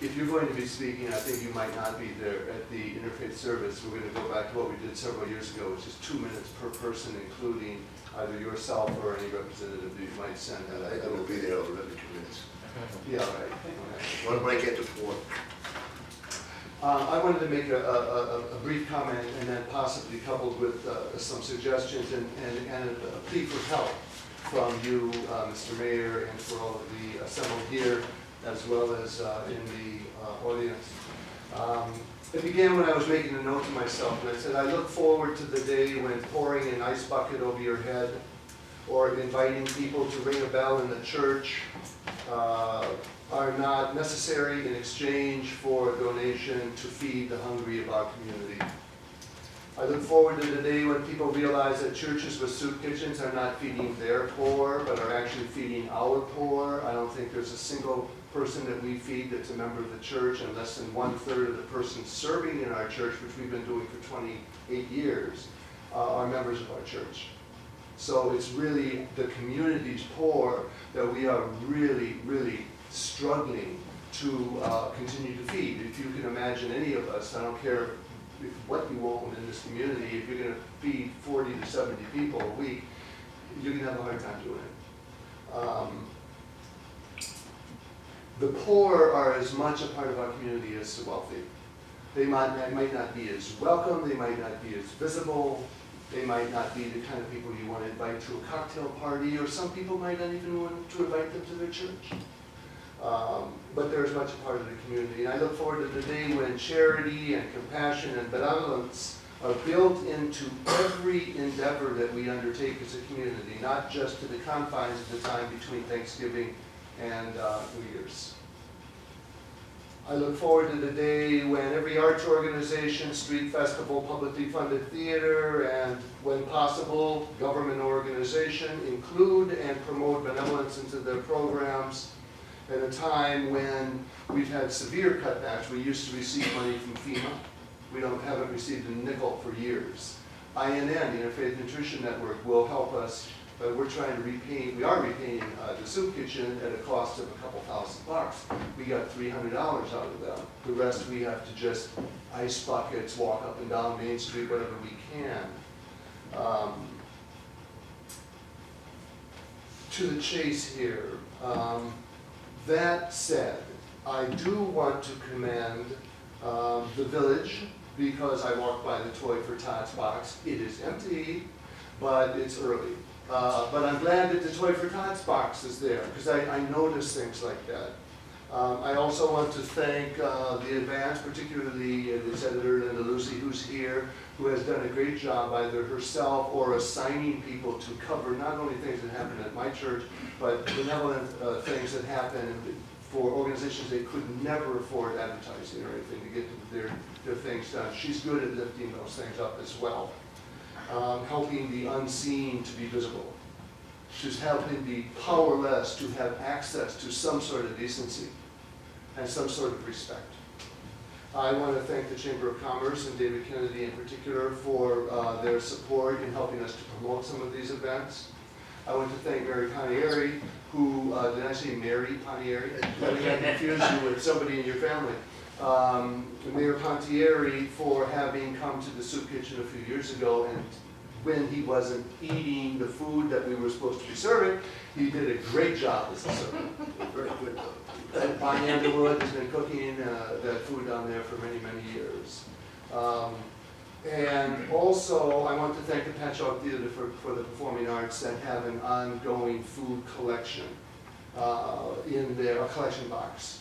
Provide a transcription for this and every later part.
if you're going to be speaking, I think you might not be there at the interfaith service. We're going to go back to what we did several years ago, which is 2 minutes per person, including either yourself or any representative that you might send. I will be there over every 2 minutes. Yeah, right. When I get to 4. I wanted to make a brief comment and then possibly coupled with some suggestions and a plea for help from you, Mr. Mayor, and for all of the assembled here, as well as in the audience. It began when I was making a note to myself, and I said, I look forward to the day when pouring an ice bucket over your head or inviting people to ring a bell in the church are not necessary in exchange for a donation to feed the hungry of our community. I look forward to the day when people realize that churches with soup kitchens are not feeding their poor, but are actually feeding our poor. I don't think there's a single person that we feed that's a member of the church, and less than 1/3 of the persons serving in our church, which we've been doing for 28 years, are members of our church. So it's really the community's poor that we are really, really struggling to continue to feed. If you can imagine any of us, I don't care what you own in this community, if you're going to feed 40 to 70 people a week, you're going to have a hard time doing it. The poor are as much a part of our community as the wealthy. They might not be as welcome, they might not be as visible, they might not be the kind of people you want to invite to a cocktail party, or some people might not even want to invite them to their church. But they're as much a part of the community. And I look forward to the day when charity and compassion and benevolence are built into every endeavor that we undertake as a community, not just to the confines of the time between Thanksgiving and New Year's. I look forward to the day when every arts organization, street festival, publicly funded theater, and when possible, government organization include and promote benevolence into their programs. At a time when we've had severe cutbacks, we used to receive money from FEMA. We haven't received a nickel for years. INN, the Interfaith Nutrition Network, will help us. We're trying to repay, we are repaying the soup kitchen at a cost of a couple $1,000. We got $300 out of them. The rest we have to just ice buckets, walk up and down Main Street, whatever we can. To the chase here. That said, I do want to commend the village, because I walked by the Toy for Tots box. It is empty, but it's early. But I'm glad that the Toy for Tots box is there, because I notice things like that. I also want to thank the Advance, particularly its editor, Linda Lucy, who's here, who has done a great job either herself or assigning people to cover not only things that happen at my church, but benevolent things that happen for organizations that could never afford advertising or anything to get their things done. She's good at lifting those things up as well, helping the unseen to be visible. She's helping the powerless to have access to some sort of decency and some sort of respect. I want to thank the Chamber of Commerce and David Kennedy in particular for their support in helping us to promote some of these events. I want to thank Mary Panieri, who, did I say Mary Panieri? I think I confused you with somebody in your family. Mayor Pontieri for having come to the soup kitchen a few years ago, and when he wasn't eating the food that we were supposed to be serving, he did a great job as a servant. Very good. Bonnie Underwood has been cooking that food down there for many, many years. And also, I want to thank the Patchogue Theater for the performing arts that have an ongoing food collection in their collection box.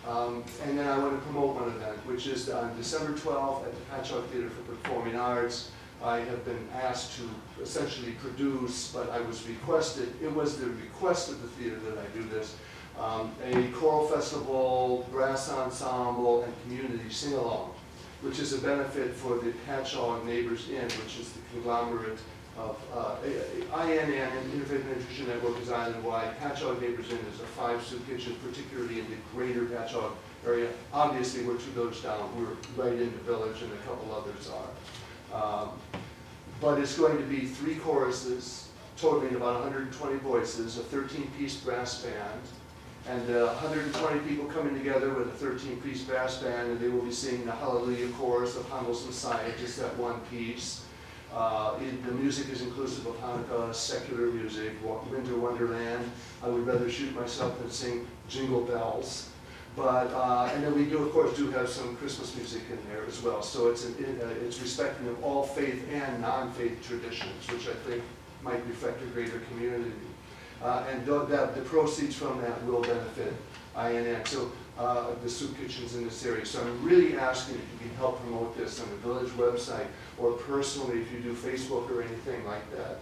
And then I want to promote one event, which is on December 12th at the Patchogue Theater for Performing Arts. I have been asked to essentially produce, but I was requested, it was the request of the theater that I do this, a choral festival, brass ensemble, and community sing-along, which is a benefit for the Patchogue Neighbors Inn, which is the conglomerate of INN and Interfaith Nutrition Network is island-wide. Patchogue Neighbors Inn is a 5-soup kitchen, particularly in the greater Patchogue area. Obviously, we're 2 doors down. We're right in the village, and a couple others are. But it's going to be 3 choruses, totaling about 120 voices, a 13-piece brass band, And 120 people coming together with a 13-piece brass band, and they will be singing the Hallelujah chorus of Handel's Messiah, just that one piece. The music is inclusive of Hanukkah, secular music, Winter Wonderland. I would rather shoot myself than sing Jingle Bells. But, and then we do, of course, have some Christmas music in there as well. So it's respecting of all faith and non-faith traditions, which I think might reflect a greater community. And the proceeds from that will benefit INN. So the soup kitchens in this area. So I'm really asking if you can help promote this on the village website, or personally if you do Facebook or anything like that.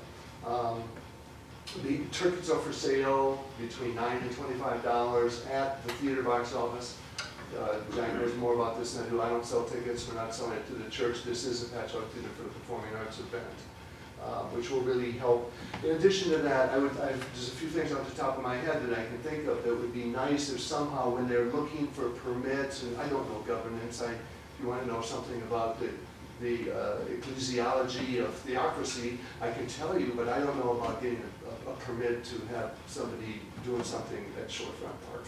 The turkeys are for sale between $9 and $25 at the theater box office. Jack knows more about this than I do. I don't sell tickets. We're not selling it to the church. This is a Patchogue Theater for the Performing Arts event, which will really help. In addition to that, there's a few things off the top of my head that I can think of that would be nice if somehow when they're looking for permits, and I don't know governance, if you want to know something about the ecclesiology of theocracy, I can tell you, but I don't know about getting a permit to have somebody doing something at Shorefront Park.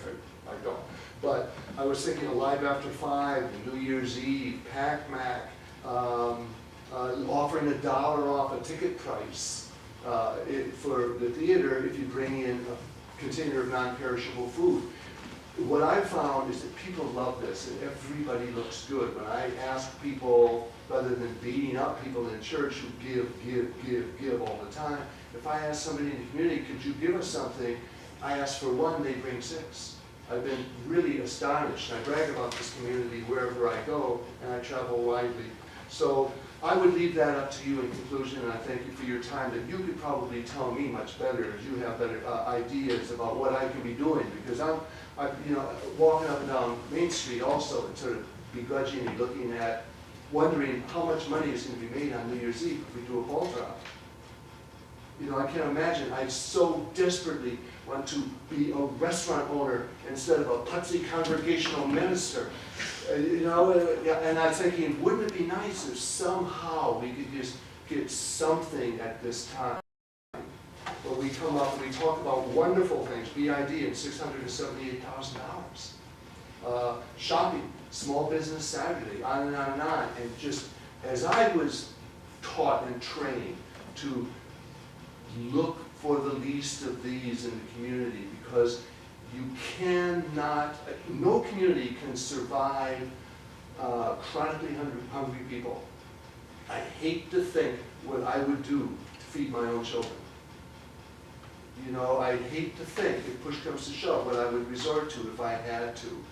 I don't. But I was thinking of Live After 5, New Year's Eve, Pac-Mac, offering $1 off a ticket price for the theater if you bring in a container of non-perishable food. What I found is that people love this, and everybody looks good. When I ask people, rather than beating up people in church who give all the time, if I ask somebody in the community, could you give us something? I ask for one, they bring 6. I've been really astonished. I brag about this community wherever I go, and I travel widely. So I would leave that up to you in conclusion, and I thank you for your time. That you could probably tell me much better, as you have better ideas about what I can be doing, because I'm walking up and down Main Street also, and sort of begrudgingly looking at, wondering how much money is going to be made on New Year's Eve if we do a ball drop. I can't imagine. I so desperately want to be a restaurant owner instead of a putsy congregational minister. And I'm thinking, wouldn't it be nice if somehow we could just get something at this time where we come up and we talk about wonderful things, BID and $678,000. Shopping, Small Business Saturday, on and on and on. And just as I was taught and trained to look for the least of these in the community, because you cannot, no community can survive chronically hungry people. I hate to think what I would do to feed my own children. I hate to think, if push comes to shove, what I would resort to if I had to.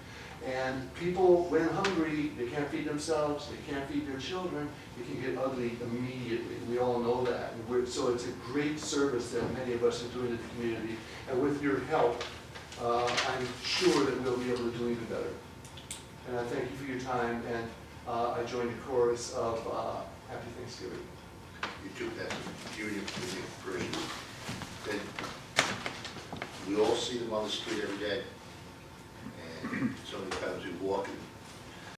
And people, when hungry, they can't feed themselves, they can't feed their children, it can get ugly immediately. We all know that. So it's a great service that many of us are doing to the community. And with your help, I'm sure that we'll be able to do even better. And I thank you for your time, and I join the chorus of Happy Thanksgiving. You took that union person. Then we all see them on the street every day. And so many times we walk in